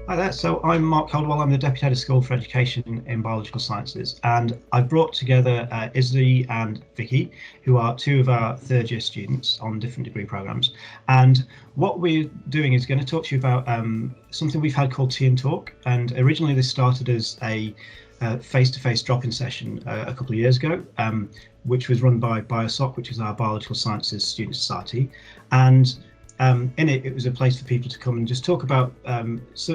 Hi there. So I'm Mark Coldwell. I'm the Deputy Head of School for Education in Biological Sciences, and I brought together Izzy and Vicky, who are two of our third year students on different degree programmes. And what we're doing is going to talk to you about something we've had called Tea and Talk. And originally this started as a face-to-face drop-in session a couple of years ago, which was run by BioSoc, which is our Biological Sciences Student Society. And in it was a place for people to come and just talk about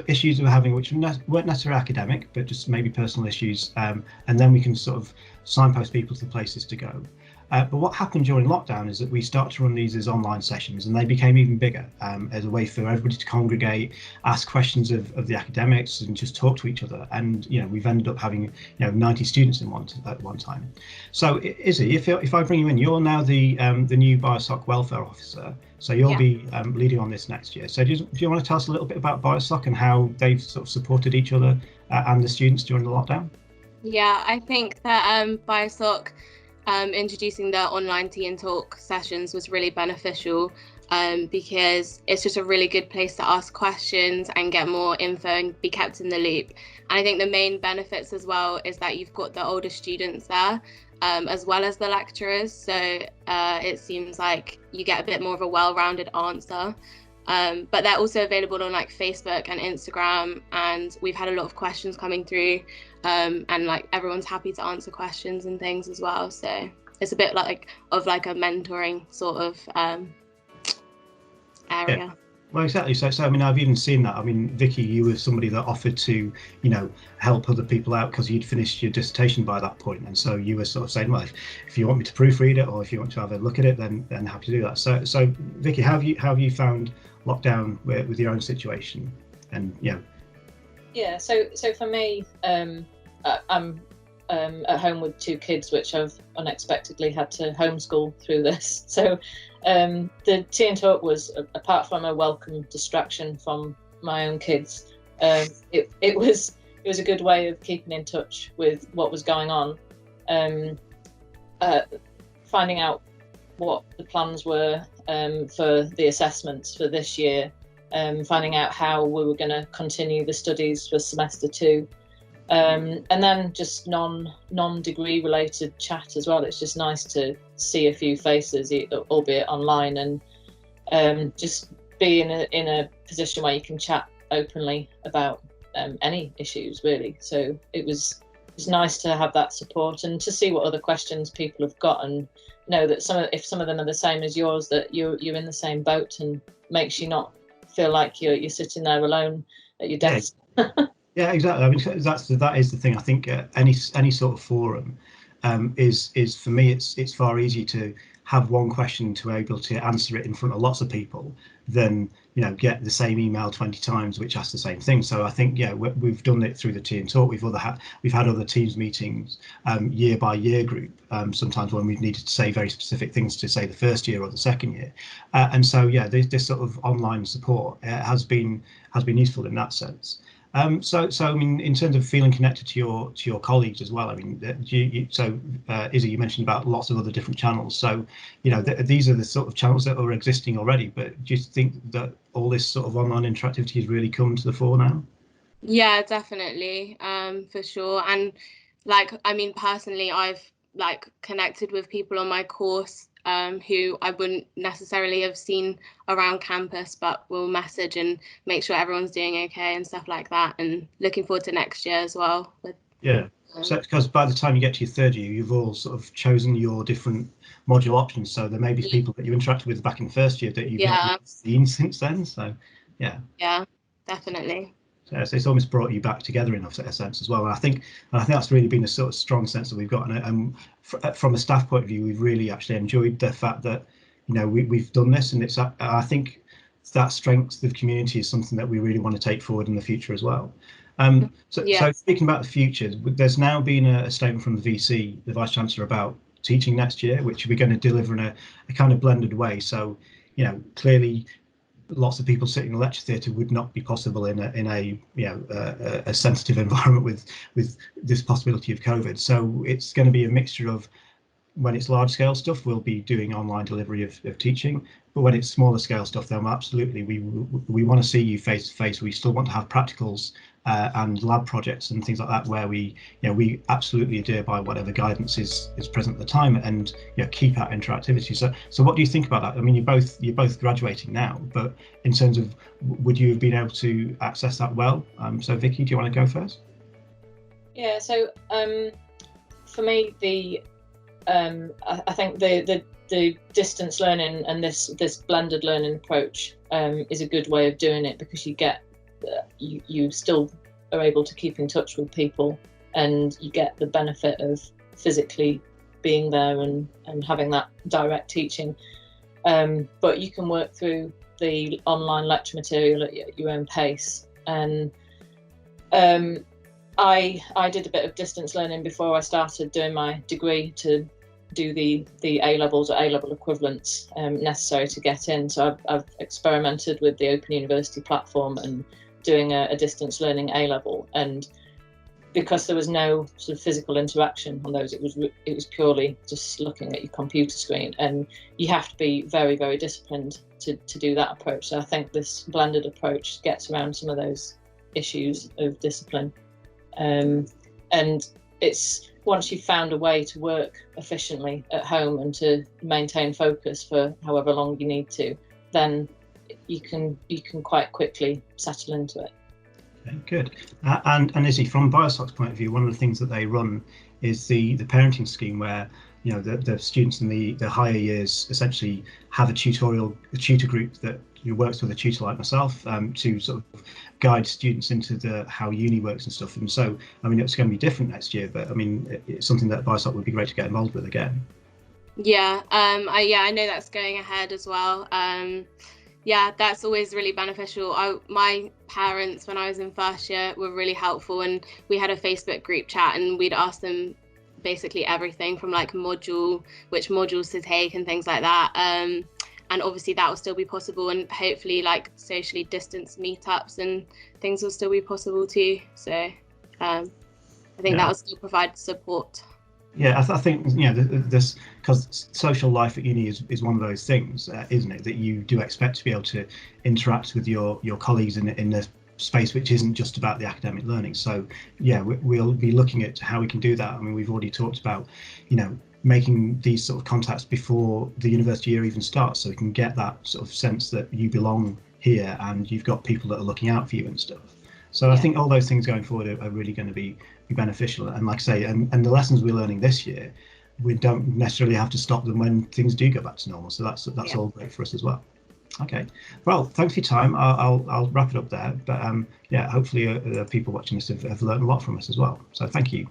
issues we were having, which weren't necessarily academic, but just maybe personal issues, and then we can sort of signpost people to the places to go. But what happened during lockdown is that we started to run these as online sessions, and they became even bigger as a way for everybody to congregate, ask questions of the academics, and just talk to each other. And we've ended up having 90 students at one time. So Izzy, if I bring you in, you're now the new BioSoc welfare officer. So you'll be leading on this next year. So do you want to tell us a little bit about BioSoc and how they've sort of supported each other and the students during the lockdown? Yeah, I think that BioSoc introducing the online Tea and Talk sessions was really beneficial because it's just a really good place to ask questions and get more info and be kept in the loop. And I think the main benefits as well is that you've got the older students there as well as the lecturers. So it seems like you get a bit more of a well-rounded answer. But they're also available on like Facebook and Instagram, and we've had a lot of questions coming through, and like everyone's happy to answer questions and things as well. So it's a bit like a mentoring sort of area. Yeah. Well, exactly. So I mean, I've even seen that. I mean, Vicky, you were somebody that offered to, help other people out because you'd finished your dissertation by that point, and so you were sort of saying, well, if you want me to proofread it or if you want to have a look at it, then happy to do that. So Vicky, how have you found lockdown with your own situation? And Yeah. So for me, I'm at home with two kids, which I've unexpectedly had to homeschool through this. So the Tea and Talk was, apart from a welcome distraction from my own kids, it was a good way of keeping in touch with what was going on, finding out what the plans were for the assessments for this year, finding out how we were going to continue the studies for semester 2. And then just non-degree related chat as well. It's just nice to see a few faces, albeit online, and just be in a position where you can chat openly about any issues really. So it was nice to have that support and to see what other questions people have got, and know that if some of them are the same as yours, that you're in the same boat, and makes you not feel like you're sitting there alone at your desk. Yeah, exactly. I mean, that is the thing. I think any sort of forum is for me, it's far easier to have one question to be able to answer it in front of lots of people than get the same email 20 times which asks the same thing. So I think we've done it through the Tea and Talk. We've had other Teams meetings, year by year group, sometimes when we've needed to say very specific things to say the first year or the second year, and so this sort of online support has been useful in that sense. So I mean, in terms of feeling connected to your colleagues as well, I mean, Izzy, you mentioned about lots of other different channels. So, these are the sort of channels that are existing already. But do you think that all this sort of online interactivity has really come to the fore now? Yeah, definitely, for sure. And I mean, personally, I've connected with people on my course who I wouldn't necessarily have seen around campus, but will message and make sure everyone's doing okay and stuff like that. And looking forward to next year as well. So because by the time you get to your third year, you've all sort of chosen your different module options. So there may be people that you interacted with back in the first year that you've not seen since then. So yeah, definitely. So it's almost brought you back together in a sense as well. And I think that's really been a sort of strong sense that we've got. And from a staff point of view, we've really actually enjoyed the fact that we've done this, and I think that strength of community is something that we really want to take forward in the future as well. So speaking about the future, there's now been a statement from the VC, the Vice Chancellor, about teaching next year, which we're going to deliver in a kind of blended way. So clearly, lots of people sitting in the lecture theatre would not be possible in a sensitive environment with this possibility of COVID. So it's going to be a mixture of when it's large scale stuff, we'll be doing online delivery of teaching. But when it's smaller scale stuff, then absolutely we want to see you face to face. We still want to have practicals and lab projects and things like that, where we absolutely adhere by whatever guidance is present at the time, and keep that interactivity. So what do you think about that? I mean, you're both graduating now, but in terms of, would you have been able to access that well? So Vicky, do you want to go first? Yeah. So for me, I think the distance learning and this blended learning approach is a good way of doing it, because you still are able to keep in touch with people, and you get the benefit of physically being there and having that direct teaching. But you can work through the online lecture material at your own pace. And I did a bit of distance learning before I started doing my degree to do the A-levels or A-level equivalents necessary to get in. So I've experimented with the Open University platform and doing a distance learning A-level, and because there was no sort of physical interaction on those, it was purely just looking at your computer screen, and you have to be very, very disciplined to do that approach. So I think this blended approach gets around some of those issues of discipline, and it's, once you've found a way to work efficiently at home and to maintain focus for however long you need to, then you can quite quickly settle into it. Okay, good. And Izzy, from Biosoc's point of view, one of the things that they run is the parenting scheme, where the students in the higher years essentially have a tutor group that works with a tutor like myself to sort of guide students into how uni works and stuff. And so, I mean, it's going to be different next year, but I mean, it's something that Biosoc would be great to get involved with again. Yeah, I know that's going ahead as well. Yeah, that's always really beneficial. My parents, when I was in first year, were really helpful, and we had a Facebook group chat, and we'd ask them basically everything from like which modules to take and things like that. And obviously that will still be possible, and hopefully like socially distanced meetups and things will still be possible too. So I think that will still provide support. Yeah, I think this, because social life at uni is one of those things, isn't it, that you do expect to be able to interact with your colleagues in a space which isn't just about the academic learning. So yeah, we'll be looking at how we can do that. I mean, we've already talked about making these sort of contacts before the university year even starts, so we can get that sort of sense that you belong here and you've got people that are looking out for you and stuff. So yeah. I think all those things going forward are really going to be beneficial. And like I say, and the lessons we're learning this year, we don't necessarily have to stop them when things do go back to normal. So that's all great for us as well. Okay, well, thanks for your time. I'll wrap it up there. But yeah, hopefully the people watching this have learned a lot from us as well. So thank you.